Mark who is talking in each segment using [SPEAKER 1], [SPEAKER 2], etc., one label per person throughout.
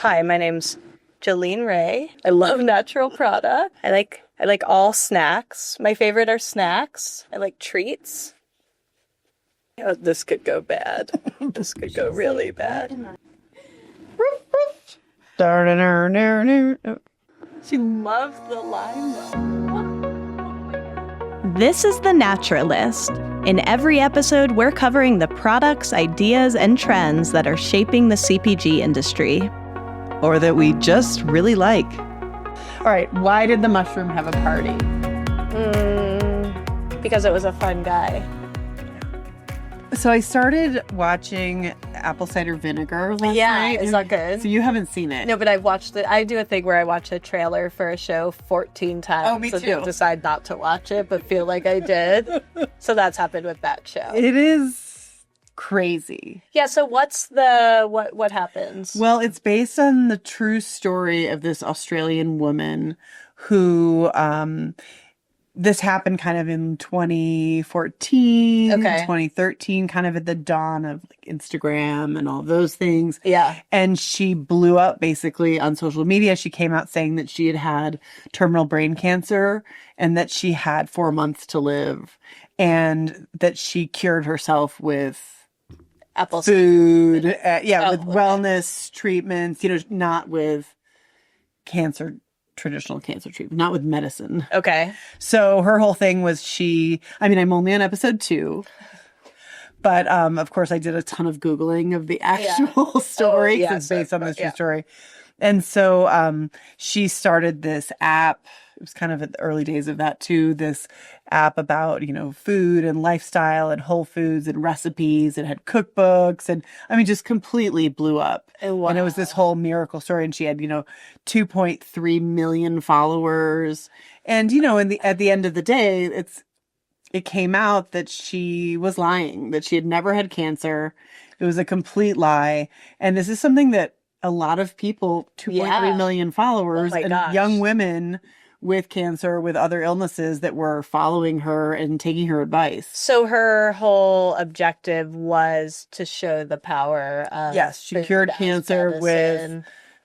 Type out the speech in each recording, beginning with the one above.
[SPEAKER 1] Hi, my name's Jolene Ray. I love natural product. I like all snacks. My favorite are snacks. I like treats. Oh, this could go bad. This could go really bad. She loves the lime though.
[SPEAKER 2] This is The Naturalist. In every episode, we're covering the products, ideas, and trends that are shaping the CPG industry.
[SPEAKER 3] Or that we just really like. All right, why did the mushroom have a party?
[SPEAKER 1] Because it was a fun guy.
[SPEAKER 3] So I started watching Apple Cider Vinegar last night.
[SPEAKER 1] Is that good?
[SPEAKER 3] So you haven't seen it?
[SPEAKER 1] No, but I've watched it. I do a thing where I watch a trailer for a show 14 times.
[SPEAKER 3] Oh, me too.
[SPEAKER 1] And decide not to watch it, but feel like I did. So that's happened with that show.
[SPEAKER 3] It is crazy.
[SPEAKER 1] Yeah, so what's the, what happens?
[SPEAKER 3] Well, it's based on the true story of this Australian woman who, this happened kind of in 2014, 2013, kind of at the dawn of like Instagram and all those things.
[SPEAKER 1] Yeah.
[SPEAKER 3] And she blew up basically on social media. She came out saying that she had terminal brain cancer and that she had 4 months to live and that she cured herself with
[SPEAKER 1] Apple
[SPEAKER 3] food, with wellness treatments, not with traditional cancer treatment, not with medicine.
[SPEAKER 1] Okay.
[SPEAKER 3] So her whole thing was I'm only on episode 2, but of course I did a ton of Googling of the actual story because it's based on this true story. And so she started this app. It was kind of at the early days of that too, this app about, food and lifestyle and whole foods and recipes. It had cookbooks and just completely blew up.
[SPEAKER 1] Wow.
[SPEAKER 3] And it was this whole miracle story. And she had, 2.3 million followers. And, at the end of the day, it came out that she was lying, that she had never had cancer. It was a complete lie. And this is something that a lot of people, 2.3 million followers and young women with cancer, with other illnesses that were following her and taking her advice.
[SPEAKER 1] So her whole objective was to show the power of
[SPEAKER 3] she cured cancer with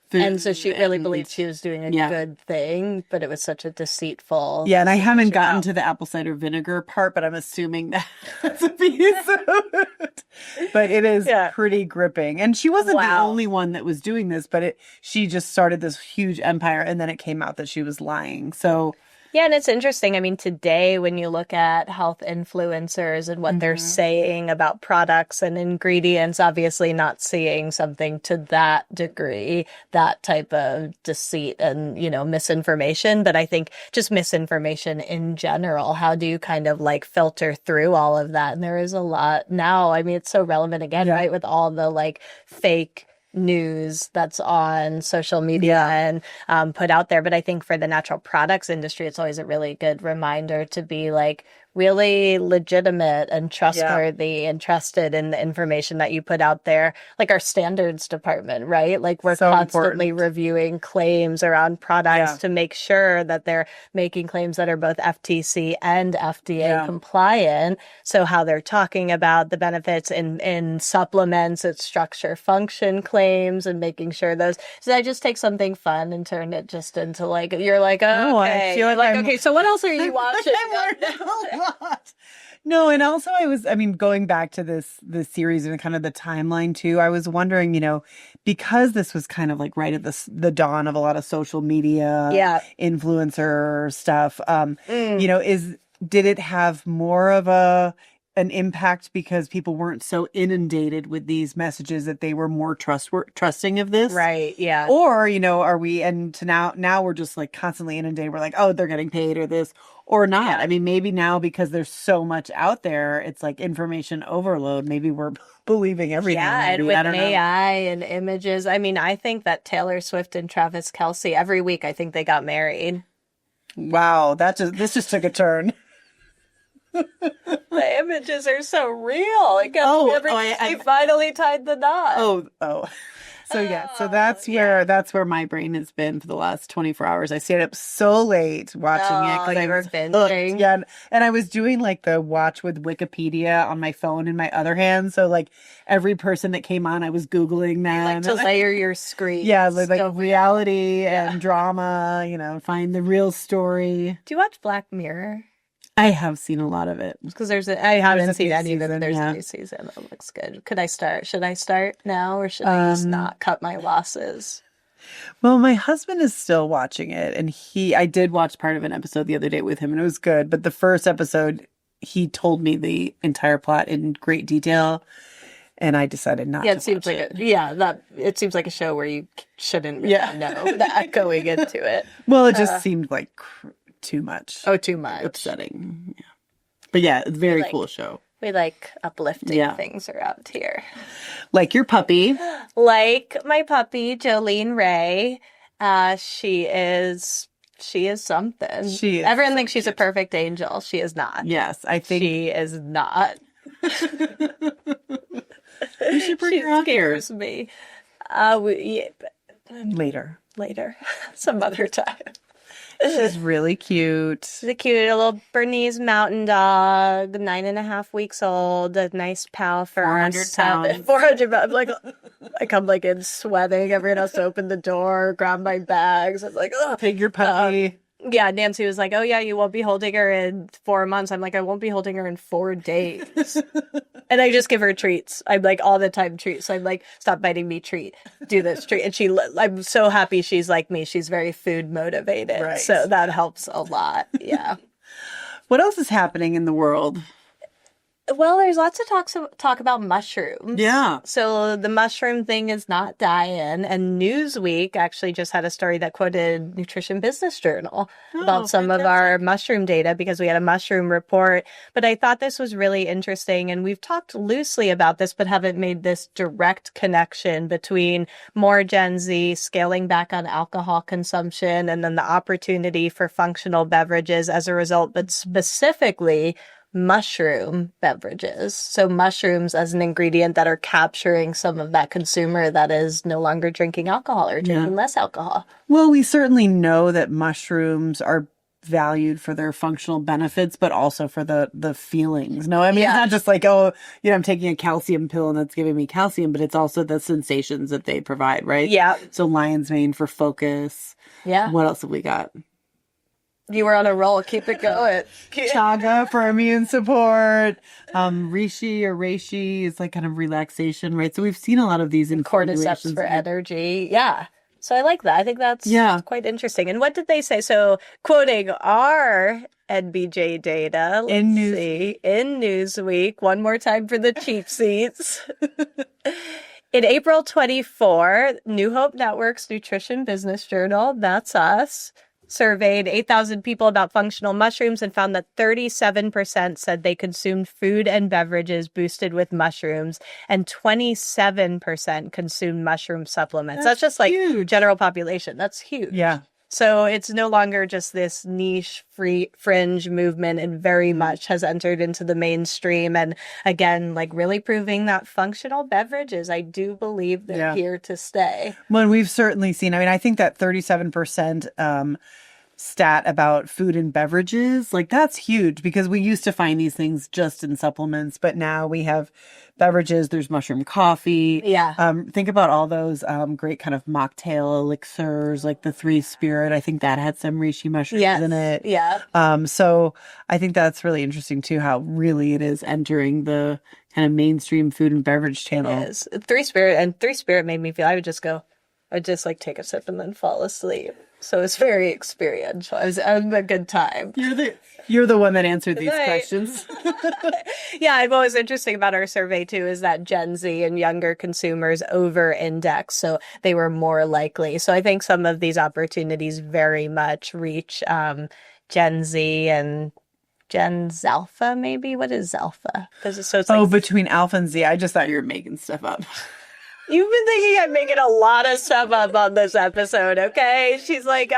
[SPEAKER 3] food.
[SPEAKER 1] And so she really believed she was doing a good thing, but it was such a deceitful...
[SPEAKER 3] Yeah, and I haven't gotten to the apple cider vinegar part, but I'm assuming that's a piece of it. But it is pretty gripping. And she wasn't the only one that was doing this, but she just started this huge empire, and then it came out that she was lying. So...
[SPEAKER 1] Yeah, and it's interesting. Today when you look at health influencers and what they're saying about products and ingredients, obviously not seeing something to that degree, that type of deceit and, misinformation. But I think just misinformation in general, how do you kind of like filter through all of that? And there is a lot now. It's so relevant again, right? With all the fake news that's on social media and put out there. But I think for the natural products industry, it's always a really good reminder to be really legitimate and trustworthy and trusted in the information that you put out there. Like our standards department, right? We're so constantly reviewing claims around products to make sure that they're making claims that are both FTC and FDA compliant. So how they're talking about the benefits in supplements, its structure function claims, and making sure those. So I just take something fun and turn it just into you're like, oh, okay.
[SPEAKER 3] I feel
[SPEAKER 1] okay, so what else are you watching?
[SPEAKER 3] No, and also going back to this series and kind of the timeline too, I was wondering, because this was kind of right at the dawn of a lot of social media, influencer stuff, did it have more of an impact because people weren't so inundated with these messages that they were more trusting of this?
[SPEAKER 1] Right, yeah.
[SPEAKER 3] Or, are we, and to now we're just constantly inundated. We're oh, they're getting paid or this or not.
[SPEAKER 1] Yeah.
[SPEAKER 3] Maybe now because there's so much out there, it's information overload. Maybe we're believing everything.
[SPEAKER 1] Yeah, and with AI and images. I think that Taylor Swift and Travis Kelce, every week, I think they got married.
[SPEAKER 3] Wow, this just took a turn.
[SPEAKER 1] The images are so real. They finally tied the knot.
[SPEAKER 3] Oh. So that's where my brain has been for the last 24 hours. I stayed up so late watching it because I
[SPEAKER 1] you were
[SPEAKER 3] was
[SPEAKER 1] binging.
[SPEAKER 3] hooked. Yeah, and I was doing like the watch with Wikipedia on my phone in my other hand. So like every person that came on, I was Googling them.
[SPEAKER 1] Like to layer your screen.
[SPEAKER 3] Yeah, like reality and drama, find the real story.
[SPEAKER 1] Do you watch Black Mirror?
[SPEAKER 3] I have seen a lot of it.
[SPEAKER 1] Because I haven't seen
[SPEAKER 3] new
[SPEAKER 1] any of it.
[SPEAKER 3] season,
[SPEAKER 1] There's
[SPEAKER 3] yeah.
[SPEAKER 1] a new season. It looks good. Could I start? Should I start now or should I just not cut my losses?
[SPEAKER 3] Well, my husband is still watching it, and I did watch part of an episode the other day with him, and it was good. But the first episode, he told me the entire plot in great detail, and I decided not to
[SPEAKER 1] it seems like it seems like a show where you shouldn't really know that going into it.
[SPEAKER 3] Well, it just seemed like too much.
[SPEAKER 1] Oh, too much.
[SPEAKER 3] Upsetting. Yeah. But yeah, very cool show.
[SPEAKER 1] We like uplifting things around here.
[SPEAKER 3] Like your puppy.
[SPEAKER 1] Like my puppy, Jolene Ray. She is something.
[SPEAKER 3] She is.
[SPEAKER 1] Everyone thinks she's a perfect angel. She is not.
[SPEAKER 3] Yes, I think
[SPEAKER 1] she is not.
[SPEAKER 3] You should bring her out here.
[SPEAKER 1] She scares me.
[SPEAKER 3] Later.
[SPEAKER 1] Some other time.
[SPEAKER 3] She's really cute.
[SPEAKER 1] She's a cute little Bernese mountain dog, 9.5 weeks old, a nice pal for
[SPEAKER 3] 400 pounds.
[SPEAKER 1] 400 pounds. I come in sweating. Everyone has to open the door, grab my bags. I'm like, ugh.
[SPEAKER 3] Take your puppy.
[SPEAKER 1] Yeah, Nancy was like, oh yeah, you won't be holding her in 4 months. I'm like, I won't be holding her in 4 days. And I just give her treats. I'm like, all the time treats. I'm like, stop biting me, treat. Do this, treat. And I'm so happy she's like me. She's very food motivated.
[SPEAKER 3] Right.
[SPEAKER 1] So that helps a lot. Yeah.
[SPEAKER 3] What else is happening in the world?
[SPEAKER 1] Well, there's lots of talk about mushrooms.
[SPEAKER 3] Yeah.
[SPEAKER 1] So the mushroom thing is not dying. And Newsweek actually just had a story that quoted Nutrition Business Journal about some of our mushroom data because we had a mushroom report. But I thought this was really interesting. And we've talked loosely about this, but haven't made this direct connection between more Gen Z scaling back on alcohol consumption and then the opportunity for functional beverages as a result, but specifically mushroom beverages. So mushrooms as an ingredient that are capturing some of that consumer that is no longer drinking alcohol or drinking less alcohol.
[SPEAKER 3] Well, we certainly know that mushrooms are valued for their functional benefits, but also for the feelings. No, I mean, it's not just like, I'm taking a calcium pill and that's giving me calcium, but it's also the sensations that they provide, right?
[SPEAKER 1] Yeah.
[SPEAKER 3] So lion's mane for focus.
[SPEAKER 1] Yeah.
[SPEAKER 3] What else have we got?
[SPEAKER 1] You were on a roll. Keep it going.
[SPEAKER 3] Chaga for immune support. Reishi is like kind of relaxation, right? So we've seen a lot of these in
[SPEAKER 1] cordyceps for energy. Yeah. So I like that. I think that's quite interesting. And what did they say? So quoting our NBJ data, in Newsweek, one more time for the cheap seats. In April 24, New Hope Network's Nutrition Business Journal, that's us, surveyed 8,000 people about functional mushrooms and found that 37% said they consumed food and beverages boosted with mushrooms, and 27% consumed mushroom supplements. That's just like huge. General population. That's huge.
[SPEAKER 3] Yeah.
[SPEAKER 1] So it's no longer just this niche fringe movement, and very much has entered into the mainstream. And again, like really proving that functional beverages, I do believe they're here to stay.
[SPEAKER 3] Well, we've certainly seen, I think that 37% stat about food and beverages, like that's huge because we used to find these things just in supplements, but now we have beverages. There's mushroom coffee.
[SPEAKER 1] Yeah.
[SPEAKER 3] Think about all those great kind of mocktail elixirs, like the Three Spirit. I think that had some reishi mushrooms in it.
[SPEAKER 1] Yeah.
[SPEAKER 3] So I think that's really interesting too, how really it is entering the kind of mainstream food and beverage channel.
[SPEAKER 1] It is. Three Spirit made me feel, I'd just like take a sip and then fall asleep. So it's very experiential. I was having a good time.
[SPEAKER 3] You're the one that answered these questions.
[SPEAKER 1] Yeah, and what was interesting about our survey too is that Gen Z and younger consumers over-index, so they were more likely. So I think some of these opportunities very much reach Gen Z and Gen Alpha, maybe. What is Alpha?
[SPEAKER 3] Between Alpha and Z. I just thought you were making stuff up.
[SPEAKER 1] You've been thinking I'm making a lot of stuff up on this episode, okay? She's like,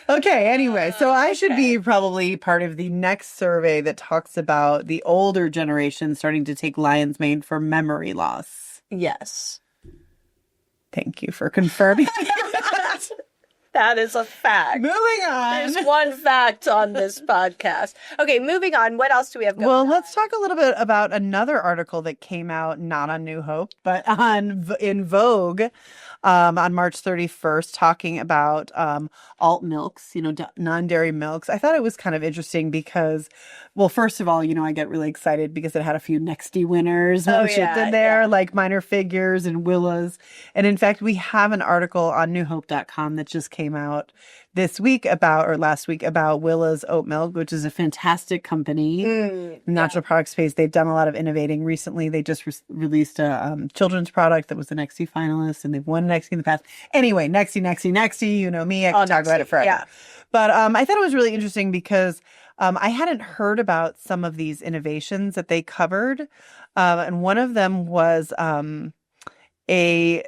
[SPEAKER 3] Okay, anyway, so I should be probably part of the next survey that talks about the older generation starting to take lion's mane for memory loss.
[SPEAKER 1] Yes.
[SPEAKER 3] Thank you for confirming.
[SPEAKER 1] That is a fact.
[SPEAKER 3] Moving on.
[SPEAKER 1] There's one fact on this podcast. Okay, moving on. What else do we have going on?
[SPEAKER 3] Let's talk a little bit about another article that came out, not on New Hope, but in Vogue on March 31st, talking about alt milks, non-dairy milks. I thought it was kind of interesting because, well, first of all, I get really excited because it had a few Nexty winners shipped in there, like Minor Figures and Willa's. And in fact, we have an article on newhope.com that just came out last week about Willa's oat milk, which is a fantastic company, natural product space. They've done a lot of innovating recently. They just released a children's product that was the Nexty finalist, and they've won Nexty in the past. Anyway, Nexty, you know me, I can talk about it forever. Yeah. But I thought it was really interesting because I hadn't heard about some of these innovations that they covered. And one of them was a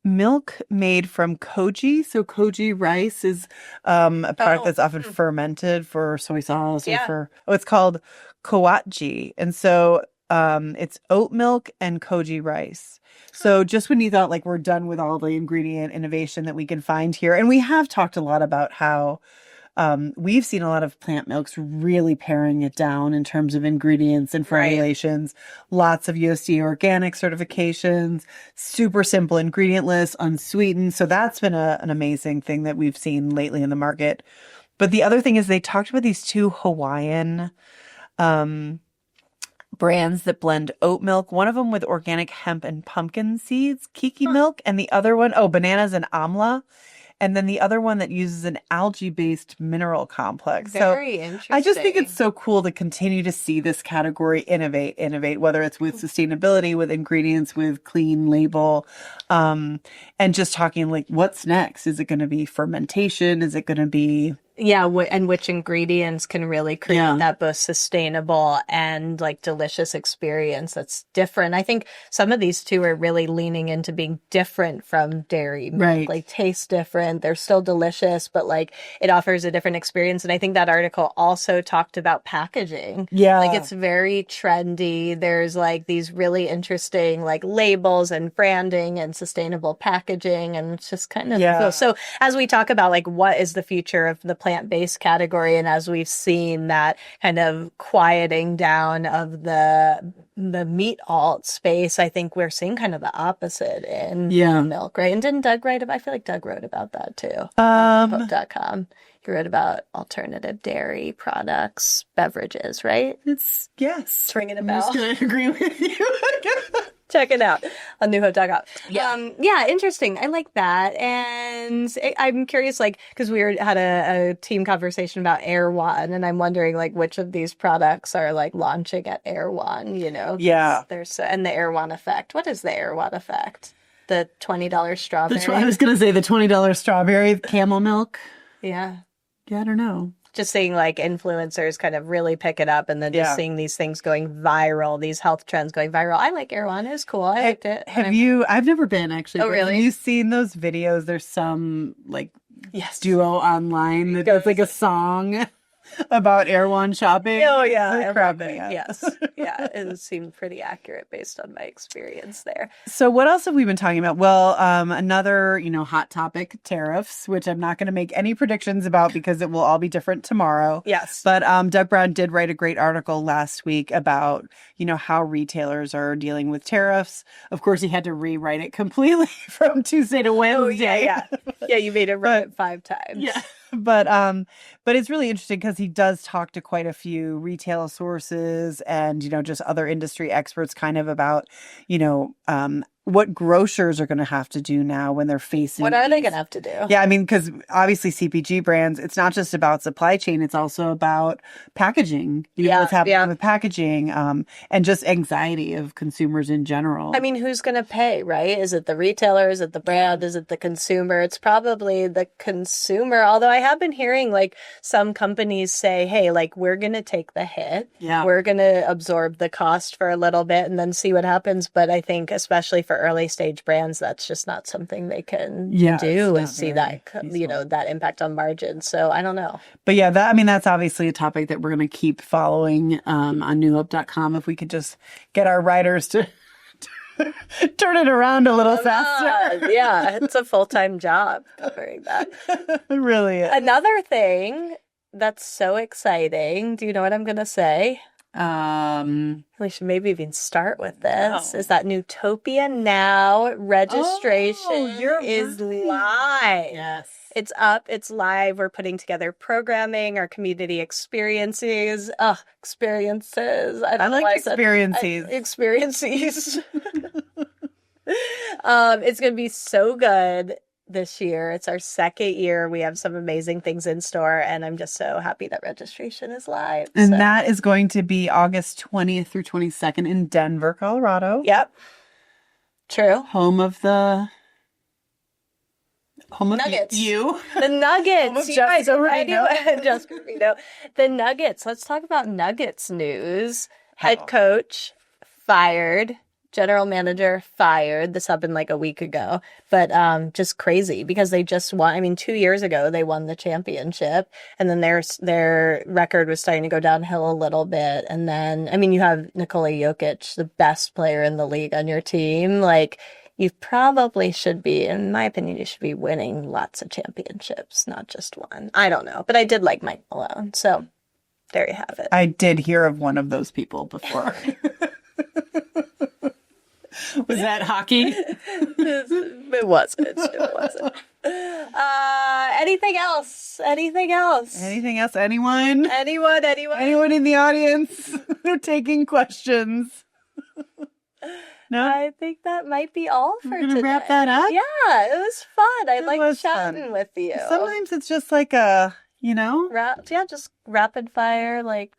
[SPEAKER 3] milk made from koji. So koji rice is a product that's often fermented for soy sauce or it's called koatji. And so it's oat milk and koji rice. So just when you thought like we're done with all the ingredient innovation that we can find here, and we have talked a lot about how we've seen a lot of plant milks really paring it down in terms of ingredients and formulations, lots of USDA organic certifications, super simple ingredient list, unsweetened. So that's been an amazing thing that we've seen lately in the market. But the other thing is they talked about these two Hawaiian brands that blend oat milk, one of them with organic hemp and pumpkin seeds, Kiki milk, and the other one, bananas and amla. And then the other one that uses an algae-based mineral complex.
[SPEAKER 1] Very interesting.
[SPEAKER 3] I just think it's so cool to continue to see this category innovate, whether it's with sustainability, with ingredients, with clean label, and just talking like, what's next? Is it going to be fermentation? Is it going to be...
[SPEAKER 1] Yeah, and which ingredients can really create that both sustainable and like delicious experience that's different. I think some of these two are really leaning into being different from dairy milk, like taste different. They're still delicious, but like it offers a different experience. And I think that article also talked about packaging. Yeah. Like it's very trendy. There's like these really interesting like labels and branding and sustainable packaging. And it's just kind of cool. So as we talk about like what is the future of the plant-based category, and as we've seen that kind of quieting down of the meat alt space, I think we're seeing kind of the opposite in milk, right? And didn't Doug write about? I feel like Doug wrote about that too. Book.com. He wrote about alternative dairy products, beverages, right?
[SPEAKER 3] It's
[SPEAKER 1] ringing a bell.
[SPEAKER 3] I'm just going to agree with you.
[SPEAKER 1] Check it out on newhope.com. Yeah, interesting. I like that. And I'm curious, like, because we had a team conversation about Air One, and I'm wondering, like, which of these products are, like, launching at Air One, Yeah. And the Air One effect. What is the Air One effect? The $20 strawberry?
[SPEAKER 3] I was going to say the $20 strawberry camel milk.
[SPEAKER 1] Yeah.
[SPEAKER 3] Yeah, I don't know.
[SPEAKER 1] Just seeing like influencers kind of really pick it up, and then just seeing these things going viral, these health trends going viral. I like Air One. It was cool. I liked it.
[SPEAKER 3] I've never been actually.
[SPEAKER 1] Oh, really?
[SPEAKER 3] Have you seen those videos? There's some like duo online that does like a song about Air One shopping.
[SPEAKER 1] Oh yeah. Yes. Yeah. It seemed pretty accurate based on my experience there.
[SPEAKER 3] So what else have we been talking about? Well, another, hot topic, tariffs, which I'm not going to make any predictions about because it will all be different tomorrow.
[SPEAKER 1] Yes.
[SPEAKER 3] But Doug Brown did write a great article last week about, how retailers are dealing with tariffs. Of course, he had to rewrite it completely from Tuesday to Wednesday.
[SPEAKER 1] Yeah, you made it right 5 times.
[SPEAKER 3] Yeah. But it's really interesting because he does talk to quite a few retail sources and, just other industry experts kind of about, what grocers are going to have to do now when they're facing.
[SPEAKER 1] What are they going to have to do?
[SPEAKER 3] Yeah, I mean, because obviously CPG brands, it's not just about supply chain, it's also about packaging. What's happening with packaging and just anxiety of consumers in general.
[SPEAKER 1] I mean, who's going to pay, right? Is it the retailer? Is it the brand? Is it the consumer? It's probably the consumer. Although I have been hearing like some companies say, hey, like we're going to take the hit. Yeah. We're going to absorb the cost for a little bit and then see what happens. But I think especially for early stage brands, that's just not something they can do and see that, that impact on margins. So I don't know.
[SPEAKER 3] But yeah, that's obviously a topic that we're going to keep following on newhope.com. If we could just get our writers to Turn it around a little faster.
[SPEAKER 1] Yeah, it's a full-time job covering that.
[SPEAKER 3] It really is.
[SPEAKER 1] Another thing that's so exciting, do you know what I'm going to say? We should maybe even start with this. Is that Newtopia Now registration is live.
[SPEAKER 3] Yes.
[SPEAKER 1] It's up. It's live. We're putting together programming, our community experiences. Experiences.
[SPEAKER 3] I like experiences.
[SPEAKER 1] Experiences. It's going to be so good this year. It's our second year. We have some amazing things in store, and I'm just so happy that registration is live.
[SPEAKER 3] And that is going to be August 20th through 22nd in Denver, Colorado.
[SPEAKER 1] Yep. True.
[SPEAKER 3] Home of
[SPEAKER 1] Nuggets.
[SPEAKER 3] You.
[SPEAKER 1] The Nuggets.
[SPEAKER 3] Just Rubino.
[SPEAKER 1] Just Rubino. The Nuggets. Let's talk about Nuggets news. Head coach fired. General manager fired. This happened like a week ago, but just crazy because they just won. I mean, 2 years ago they won the championship, and then their record was starting to go downhill a little bit. And then, I mean, you have Nikola Jokic, the best player in the league, on your team. Like, you probably should be, in my opinion, you should be winning lots of championships, not just one. I don't know, but I did like Mike Malone, so there you have it.
[SPEAKER 3] I did hear of one of those people before. Was that hockey?
[SPEAKER 1] It wasn't. It wasn't. Anything else? Anything else?
[SPEAKER 3] Anything else? Anyone?
[SPEAKER 1] Anyone?
[SPEAKER 3] Anyone in the audience? They're taking questions. No?
[SPEAKER 1] I think that might be all for today.
[SPEAKER 3] We're gonna wrap that up?
[SPEAKER 1] Yeah, it was fun. I like
[SPEAKER 3] was
[SPEAKER 1] chatting
[SPEAKER 3] fun.
[SPEAKER 1] with you.
[SPEAKER 3] Sometimes it's just like a,
[SPEAKER 1] just rapid fire, like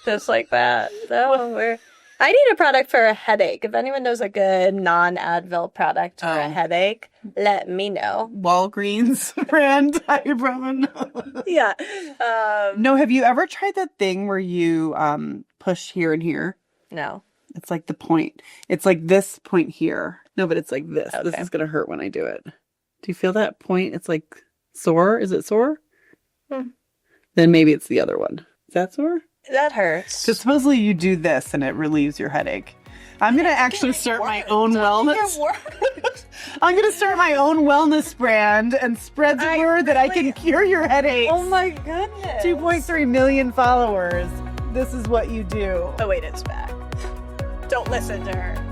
[SPEAKER 1] just like that. So I need a product for a headache. If anyone knows a good non-Advil product for a headache, let me know.
[SPEAKER 3] Walgreens brand ibuprofen.
[SPEAKER 1] Yeah.
[SPEAKER 3] No, have you ever tried that thing where you push here and here?
[SPEAKER 1] No.
[SPEAKER 3] It's like the point. It's like this point here. No, but it's like this.
[SPEAKER 1] Okay.
[SPEAKER 3] This is going to hurt when I do it. Do you feel that point? It's like sore. Is it sore? Then maybe it's the other one. Is that sore?
[SPEAKER 1] That hurts.
[SPEAKER 3] Because supposedly you do this and it relieves your headache. I'm going to actually start my own wellness. I'm going to start my own wellness brand and spread the word that I can cure your headache.
[SPEAKER 1] Oh my goodness.
[SPEAKER 3] 2.3 million followers. This is what you do.
[SPEAKER 1] Oh wait, it's back. Don't listen to her.